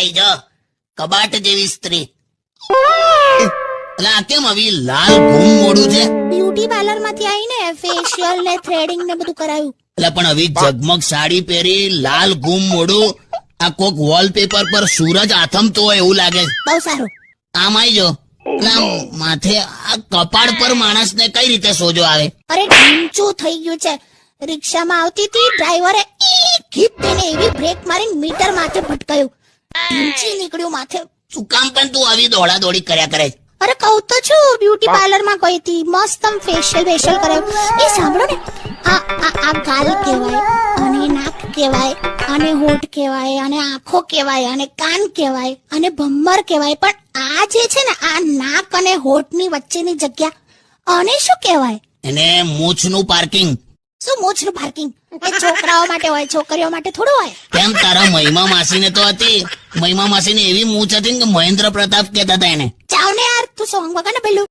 આઈ જો કબાટ જેવી સ્ત્રી. એટલે આ કેમ આવી લાલ ઘૂમ મોડું છે? બ્યુટી પાર્લર માંથી આવીને ફેશિયલ ને થ્રેડિંગ ને બધું કરાયું. એટલે પણ આવી ઝગમગ સાડી પહેરી લાલ ઘૂમ મોડું, આ કોક વોલપેપર પર સૂરજ આથમતો હોય એવું લાગે છે. બહુ સારું. આમ આઈ જો માથે આ કપાળ પર માણસને કઈ રીતે સોજો આવે? અરે ઢીંચું થઈ ગયું છે. રિક્ષામાં આવતી હતી, ડ્રાઈવરે ઘીપ દઈને એવી બ્રેક મારીને મીટર માથે ભટકાયું. ઢીંચી નીકળ્યું માથે. શું કામ પણ તું આવી દોડા દોડી કર્યા કરે છે? અરે કહું તો છું, બ્યુટી પાર્લર માં ગઈ હતી, મસ્ત ફેશિયલ કરાયું. એ સાંભળો ને, આ ગાલ કહેવાય, અને નાક કહેવાય, અને હોઠ કહેવાય, અને આંખો કહેવાય, અને કાન કહેવાય, અને ભમર કહેવાય. પણ આ જે છે ને, આ નાક અને હોઠની વચ્ચેની જગ્યા, આને શું કહેવાય? એને મૂછનું પાર્કિંગ. શું મૂછનું પાર્કિંગ? એ છોકરાઓ માટે હોય, છોકરીઓ માટે થોડું હોય. કેમ તારા મહિમા માસીને તો હતી. મહિમા માસીને એવી મૂછ હતી કે મહેન્દ્ર પ્રતાપ કહેતા હતા એને. ચાવ ને યાર, તું સોંગ વગર ને પેલું